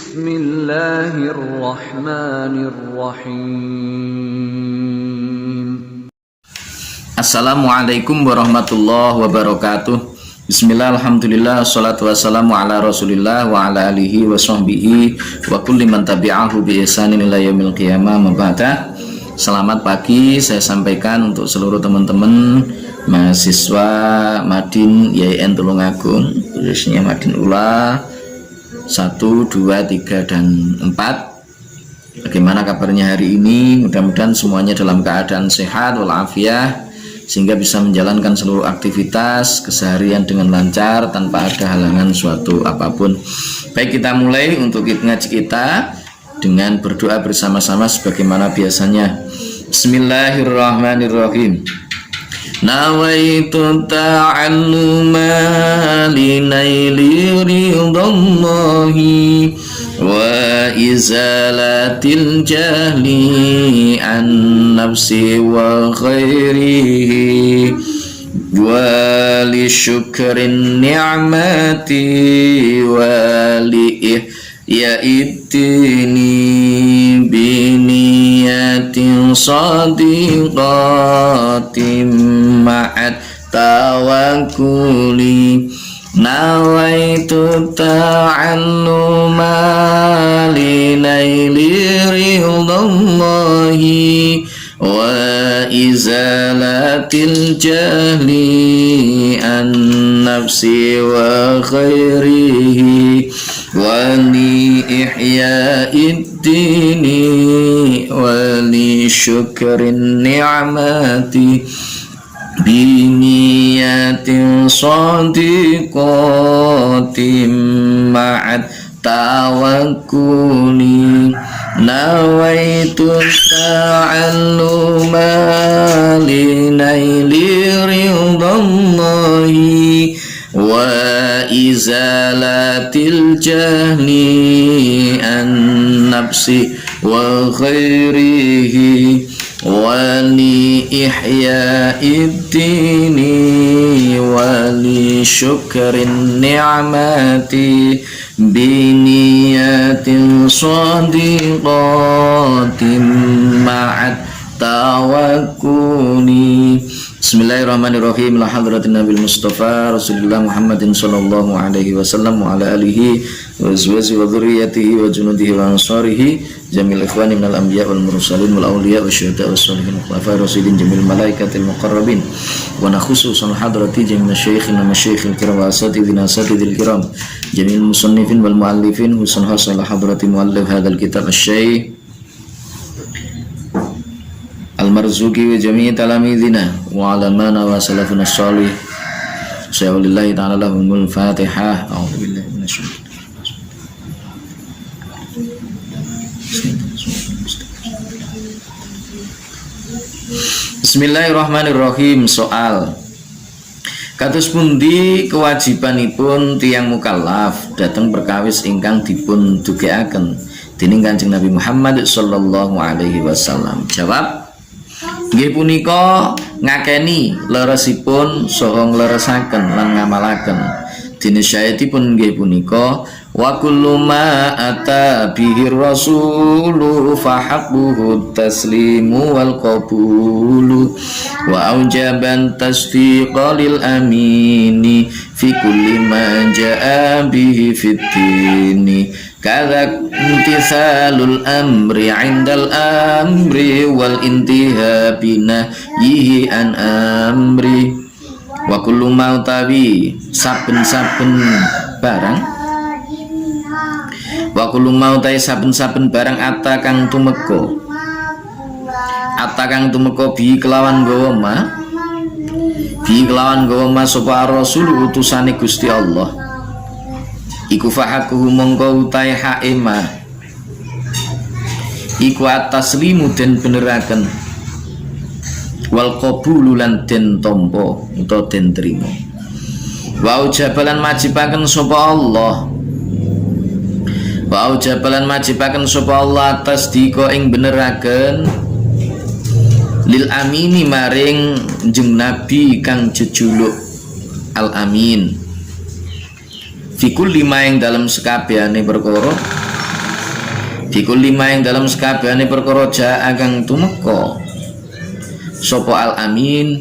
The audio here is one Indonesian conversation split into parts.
Bismillahirrahmanirrahim. Assalamualaikum warahmatullahi wabarakatuh. Bismillah, alhamdulillah, salatu wassalamu ala rasulillah wa ala alihi wa sahbihi wa kulli man tabi'ahu bi ihsanin ila yaumil qiyamah. Mabada. Selamat pagi saya sampaikan untuk seluruh teman-teman mahasiswa Madin YIN Tulungagung, khususnya Madin Ula 1, 2, 3, dan 4. Bagaimana kabarnya hari ini? Mudah-mudahan semuanya dalam keadaan sehat walafiat, sehingga bisa menjalankan seluruh aktivitas keseharian dengan lancar tanpa ada halangan suatu apapun. Baik, kita mulai untuk ngaji kita dengan berdoa bersama-sama sebagaimana biasanya. Bismillahirrahmanirrahim. Nawaitu ta'alluma linaili ridallahi wa izalatil jahli an nafsi wa khairihi wa li syukrin ni'mati wa li ihtini biniyatin sadiqatin ma'at tawakkuli. Nawaitu ta'alluma linaili ridallahi wa izalatil jahli an nafsi wa khairihi wa li ihya'id dini wa li syukrin ni'mati biniyatin sadiqatin ma'at tawakkuli. Nawaitu ta'alluma linaili ridallahi wa izalatil jahli an nafsi wa khairihi wa li ihya'id dini wa li syukrin ni'mati biniyatin sadiqatin ma'at tawakkuli. Bismillahirrahmanirrahim. La hadratin Nabil Mustafa Rasulullah Muhammadin sallallahu alaihi wasallam wa ala alihi wa azwajihi wa dhurriyyatihi wa junudihi wa ansarihi jamil ikhwani minal anbiya wal mursalin wal awliya wa syuhada was sholihin wa khulafa'ir rasyidin jamil malaikatil muqarrabin wa nakhususan hadrati jamil masyayikhina masyayyikhil kiram wa asatidina asatidil kiram jamil musannifin wal muallifin husan hasal hadrati muallif hadzal kitab asy-syaikh Al-Marzuki wa jami'i talamidina wa alamana wa salafuna sholih. Syai'ulillahi ta'ala lahumul fatihah. A'udzubillahi minasyaitonir Bismillahirrahmanirrahim. Soal: kados pundi kewajibanipun tiyang mukallaf dateng perkawis ingkang dipun dugekaken dening Kanjeng Nabi Muhammad sallallahu alaihi wasallam? Jawab: nggih punika ngakeni leresipun saha ngleresaken lan ngamalaken. Dene syahidipun nggih punika wa kullu ma ata bihi rasulu fa haqquhu taslimu wal qabulu wa aujaban tasdiqa lil amini fi kulli ma jaa bihi fit dini kadza imtithalul amri 'indal amri wal intiha binahyihi an amri wa kullu ma utawi saben-saben barang wa kullu ma utawi saben-saben barang ata kang tumeka bi kelawan gawa ma sapa rasul utusane Gusti Allah iku fahakuhu mongko utahe hae ma iku ataslimu den beneraken wal qabulu lan den tampa utawa den trima wa ujabalan majibaken sapa Allah wa ujabalan majibaken sapa Allah tasdika ing beneraken lil amini maring jeng nabi kang jejuluk al amin fikul lima yang dalam sekabehane perkara Fikul lima yang dalam sekabehane perkara jaa kang tumeka sapa al amin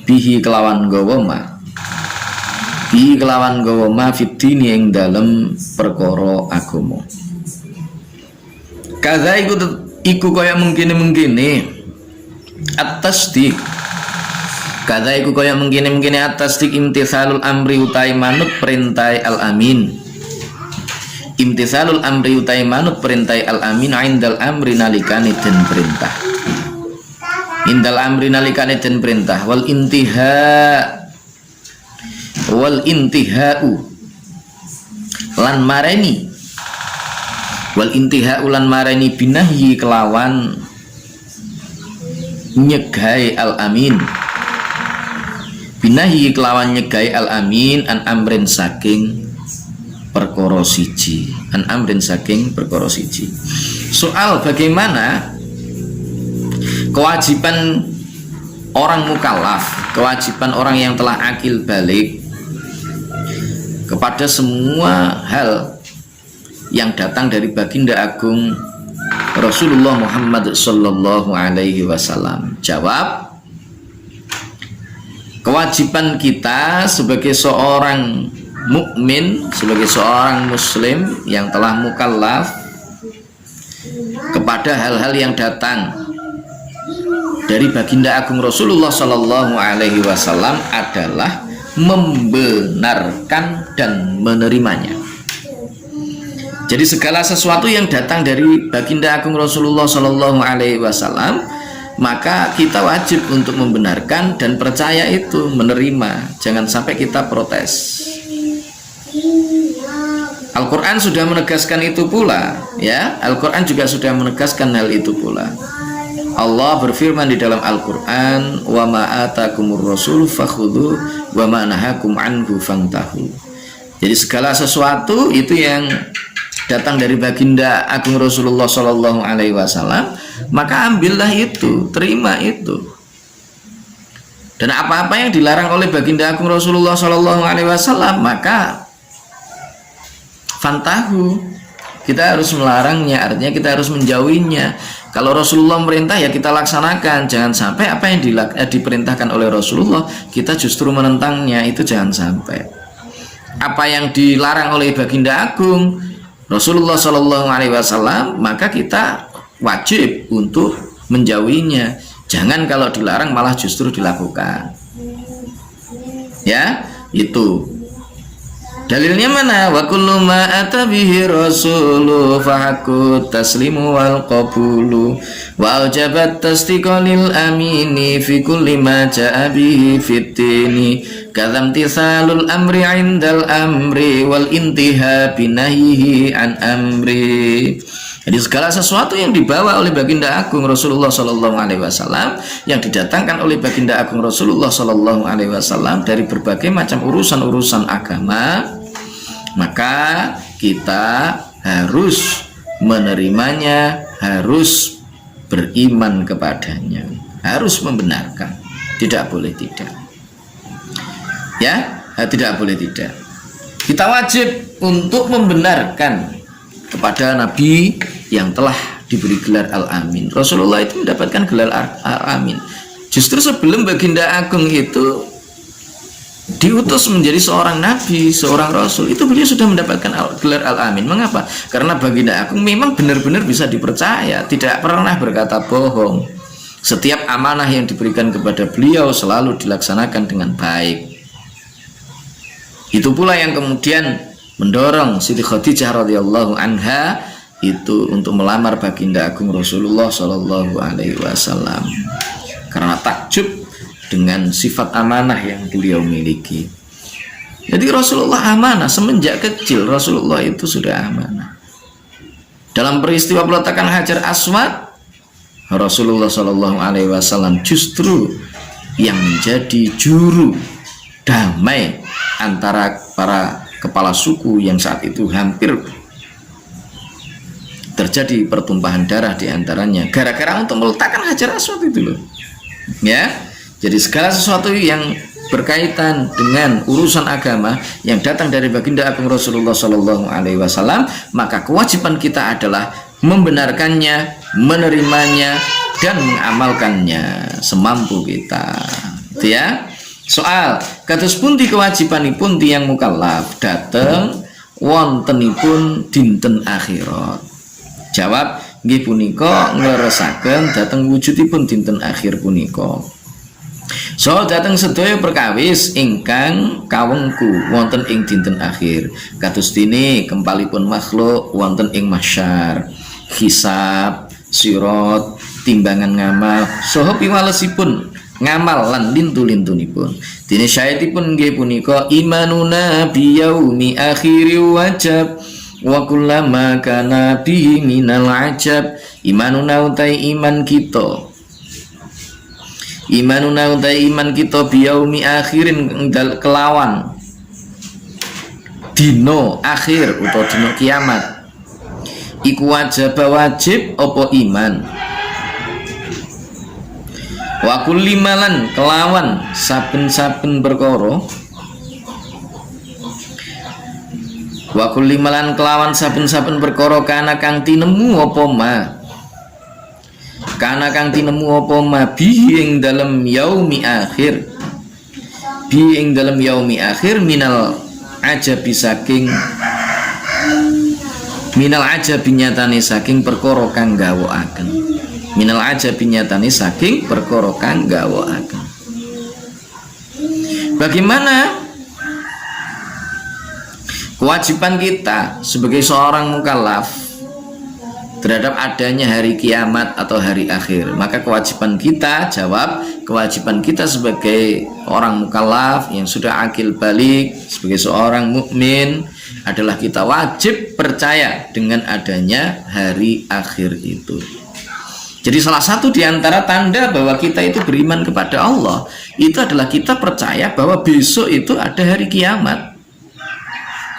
bihi kelawan gawa ma bihi kelawan gawa ma fitini yang dalam perkara agama. Kaza iku kaya mengkene at-tasdiq. Kaza iku kaya mengkene at-tasdiq imtithalul amri utai manut perintah al amin. Imtithalul amri utai manut perintah al amin indal amri nalikane den perintah. Indal amri nalikane den perintah wal intihau lan mareni wal intihau lan mareni binahyi kelawan nyegai al amin. Binahyi kelawan nyegai al amin an amrin saking perkara siji, an amrin saking perkara siji. Soal bagaimana kewajiban orang mukallaf, kewajiban orang yang telah akil balik kepada semua hal yang datang dari baginda agung Rasulullah Muhammad sallallahu alaihi wasallam. Jawab, kewajiban kita sebagai seorang mukmin, sebagai seorang muslim yang telah mukallaf kepada hal-hal yang datang dari baginda agung Rasulullah sallallahu alaihi wasallam adalah membenarkan dan menerimanya. Jadi segala sesuatu yang datang dari baginda agung Rasulullah sallallahu alaihi wasallam, maka kita wajib untuk membenarkan dan percaya itu, menerima. Jangan sampai kita protes. Al-Quran sudah menegaskan itu pula, ya. Al-Quran juga sudah menegaskan hal itu pula. Allah berfirman di dalam Al-Quran, wa ma atakumur rasul fakhudhu wa ma nahakum anhu fantahu. Jadi segala sesuatu itu yang datang dari baginda agung Rasulullah sallallahu alaihi wasallam, maka ambillah itu, terima itu. Dan apa-apa yang dilarang oleh baginda agung Rasulullah sallallahu alaihi wasallam, maka fantahu, kita harus melarangnya, artinya kita harus menjauhinya. Kalau Rasulullah merintah ya kita laksanakan. Jangan sampai apa yang diperintahkan oleh Rasulullah kita justru menentangnya, itu jangan sampai. Apa yang dilarang oleh baginda agung Rasulullah Shallallahu Alaihi Wasallam, maka kita wajib untuk menjauhinya. Jangan kalau dilarang malah justru dilakukan. Ya, itu. Dalilnya mana? Wa kullu ma atabihi rasulu fahakut taslimu wal qabulu wa aujabat tasdiqa lil amini fi kulli ma ja'a bihi fitini kadzam tisalul amri indal amri wal intiha binahyihi an amri. Jadi segala sesuatu yang dibawa oleh baginda agung Rasulullah Sallallahu Alaihi Wasallam, yang didatangkan oleh baginda agung Rasulullah Sallallahu Alaihi Wasallam dari berbagai macam urusan-urusan agama, maka kita harus menerimanya, harus beriman kepadanya, harus membenarkan, tidak boleh tidak. Ya, tidak boleh tidak. Kita wajib untuk membenarkan kepada Nabi yang telah diberi gelar Al-Amin. Rasulullah itu mendapatkan gelar Al-Amin justru sebelum baginda agung itu diutus menjadi seorang nabi, seorang rasul, itu beliau sudah mendapatkan gelar Al-Amin. Mengapa? Karena baginda agung memang benar-benar bisa dipercaya, tidak pernah berkata bohong. Setiap amanah yang diberikan kepada beliau selalu dilaksanakan dengan baik. Itu pula yang kemudian mendorong Siti Khadijah radhiyallahu anha itu untuk melamar baginda agung Rasulullah Shallallahu Alaihi Wasallam karena takjub dengan sifat amanah yang beliau miliki. Jadi Rasulullah amanah semenjak kecil. Rasulullah itu sudah amanah. Dalam peristiwa peletakan Hajar Aswad, Rasulullah Shallallahu Alaihi Wasallam justru yang menjadi juru damai antara para kepala suku yang saat itu hampir terjadi pertumpahan darah di antaranya gara-gara untuk meletakkan Hajar Aswad itu loh. Ya, jadi segala sesuatu yang berkaitan dengan urusan agama yang datang dari baginda agung Rasulullah Shallallahu Alaihi Wasallam, maka kewajiban kita adalah membenarkannya, menerimanya, dan mengamalkannya semampu kita. Itu ya. Soal kados pundi kewajibanipun tiyang mukallaf dateng wontenipun dinten akhirat. Jawab, nggih punika ngleresaken dhateng wujudipun dinten akhir punika. So dhateng sedaya perkawis ingkang kawengku wonten ing dinten akhir. Kados dene kempalipun makhluk wonten ing mahsyar, hisab, sirat, timbangan ngamal, saha piwalesipun ngamal lan lintu-lintunipun. Dene syaitipun nggih punika imanuna biyaumi akhiri wajab wa kullama kana bihi minal ajab. Imanuna utai iman kita, imanuna utai iman kita biyaumi akhirin kelawan dino akhir utawa dino kiamat iku wajib apa iman. Wa kulli malan kelawan saben-saben perkara, wa kulli malan kelawan saben-saben perkara kana kang tinemu apa ma, kana kang tinemu apa ma bihi ing dalem yaumi akhir, bihi ing dalem yaumi akhir minal ajabi saking minal ajabi nyatane saking perkara kang gawakaken, minal ajabi nyatane saking perkara kang gawakaken. Bagaimana kewajiban kita sebagai seorang mukallaf terhadap adanya hari kiamat atau hari akhir? Maka kewajiban kita, jawab, kewajiban kita sebagai orang mukallaf yang sudah akil balik, sebagai seorang mukmin adalah kita wajib percaya dengan adanya hari akhir itu. Jadi salah satu di antara tanda bahwa kita itu beriman kepada Allah itu adalah kita percaya bahwa besok itu ada hari kiamat.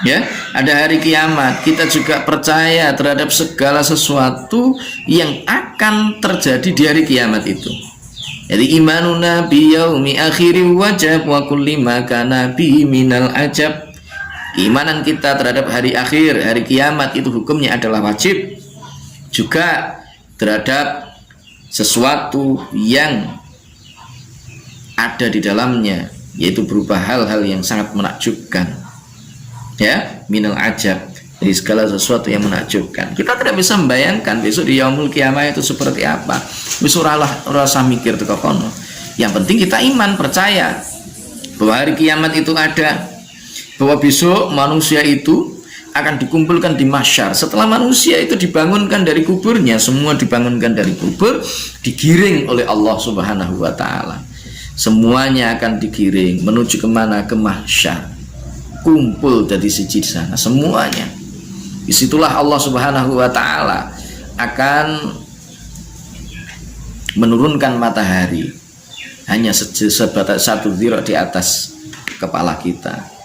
Ya, ada hari kiamat. Kita juga percaya terhadap segala sesuatu yang akan terjadi di hari kiamat itu. Jadi imanuna biyaumi akhiri wajab wa kulli ma kana bi minal ajab. Keimanan kita terhadap hari akhir, hari kiamat itu hukumnya adalah wajib. Juga terhadap sesuatu yang ada di dalamnya, yaitu berupa hal-hal yang sangat menakjubkan. Ya, minal ajab, dari segala sesuatu yang menakjubkan. Kita tidak bisa membayangkan besok di yaumul kiamah itu seperti apa. Wis ora usah mikir teko kono. Yang penting kita iman, percaya bahwa hari kiamat itu ada, bahwa besok manusia itu akan dikumpulkan di mahsyar. Setelah manusia itu dibangunkan dari kuburnya, semua dibangunkan dari kubur, digiring oleh Allah Subhanahu wa taala. Semuanya akan digiring menuju kemana? Ke mahsyar. Kumpul dari siji di sana semuanya. Disitulah Allah Subhanahu wa taala akan menurunkan matahari hanya sebatas satu dhira di atas kepala kita.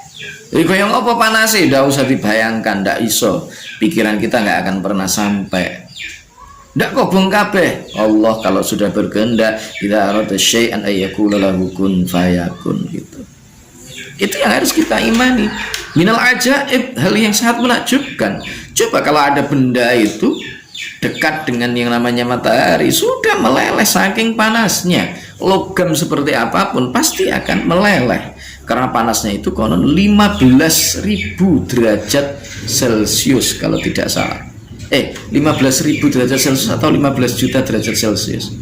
Jadi yang apa panasnya? Tidak usah dibayangkan, tidak iso. Pikiran kita nggak akan pernah sampai. Tidak kobong kabeh. Allah kalau sudah berkehendak, idza arada syai'an ayyakula lahu kun fayakun gitu. Itu yang harus kita imani. Minal ajaib, hal yang sangat menakjubkan. Coba kalau ada benda itu dekat dengan yang namanya matahari, sudah meleleh saking panasnya. Logam seperti apapun pasti akan meleleh. Karena panasnya itu konon 15.000 derajat Celcius kalau tidak salah. 15.000 derajat Celcius atau 15 juta derajat Celcius.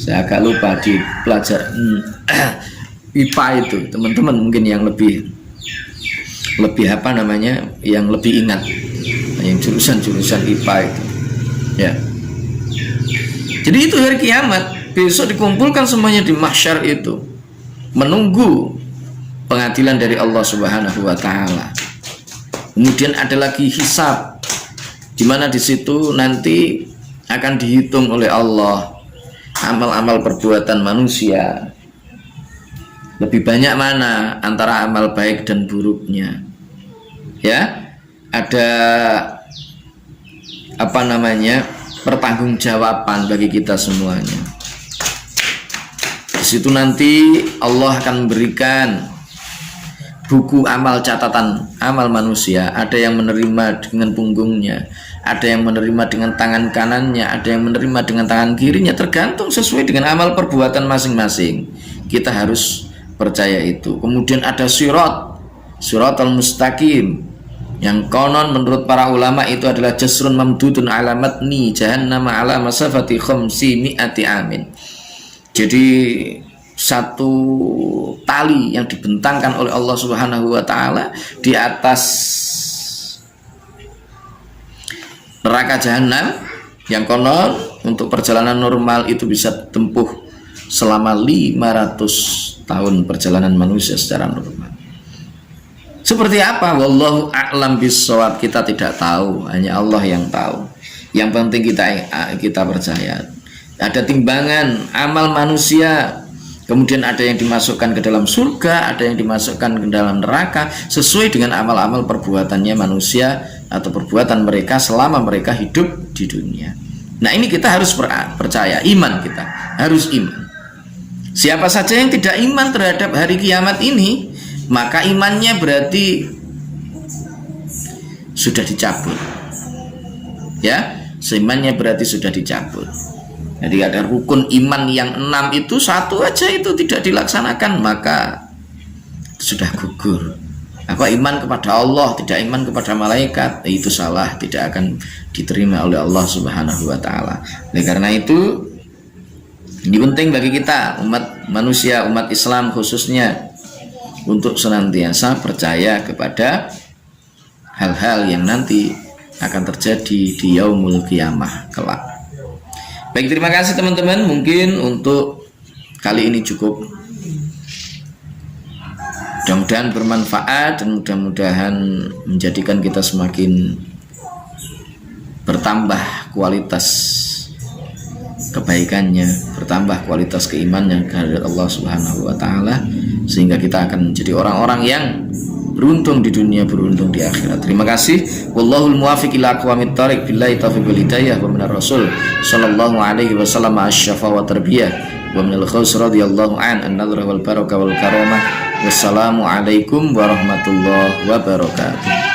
Saya agak lupa di pelajaran IPA itu. Teman-teman mungkin yang lebih apa namanya, yang lebih ingat, yang jurusan IPA itu. Ya. Jadi itu hari kiamat. Besok dikumpulkan semuanya di mahsyar itu, menunggu pengadilan dari Allah Subhanahu wa taala. Kemudian ada lagi hisab, di mana di situ nanti akan dihitung oleh Allah amal-amal perbuatan manusia. Lebih banyak mana antara amal baik dan buruknya. Ya, ada apa namanya? Pertanggungjawaban bagi kita semuanya. Di situ nanti Allah akan memberikan buku amal, catatan amal manusia. Ada yang menerima dengan punggungnya, ada yang menerima dengan tangan kanannya, ada yang menerima dengan tangan kirinya, tergantung sesuai dengan amal perbuatan masing-masing. Kita harus percaya itu. Kemudian ada siratal mustaqim, yang konon menurut para ulama itu adalah jasrun mamdudun ala matni jahannam ala masafati khamsi mi'ati amin. Jadi satu tali yang dibentangkan oleh Allah Subhanahu wa taala di atas neraka jahanam, yang konon untuk perjalanan normal itu bisa tempuh selama 500 tahun perjalanan manusia secara normal. Seperti apa? Wallahu a'lam bissawab. Kita tidak tahu, hanya Allah yang tahu. Yang penting kita percaya. Ada timbangan amal manusia, kemudian ada yang dimasukkan ke dalam surga, ada yang dimasukkan ke dalam neraka sesuai dengan amal-amal perbuatannya manusia atau perbuatan mereka selama mereka hidup di dunia. Nah, ini kita harus percaya, iman kita harus iman. Siapa saja yang tidak iman terhadap hari kiamat ini, maka imannya berarti sudah dicabut. Ya, seimannya berarti sudah dicabut. Jadi ada rukun iman yang 6 itu satu aja itu tidak dilaksanakan, maka sudah gugur. Apa iman kepada Allah, tidak iman kepada malaikat, itu salah, tidak akan diterima oleh Allah Subhanahu wa taala. Oleh karena itu, ini penting bagi kita umat manusia, umat Islam khususnya, untuk senantiasa percaya kepada hal-hal yang nanti akan terjadi di yaumul qiyamah kelak. Baik, terima kasih teman-teman. Mungkin untuk kali ini cukup. Mudah-mudahan bermanfaat dan mudah-mudahan menjadikan kita semakin bertambah kualitas kebaikannya, bertambah kualitas keimanan kepada Allah Subhanahu wa taala, sehingga kita akan menjadi orang-orang yang beruntung di dunia, beruntung di akhirat. Terima kasih. Wallahul muwaffiq ila aqwamit thoriq, billahi taufiq wal hidayah, wa minar rasul sallallahu alaihi wasallam asy-syafa wa tarbiyah, wa minal khaus radhiyallahu an nadhra wal barakah wal karamah. Wassalamu alaikum warahmatullahi wabarakatuh.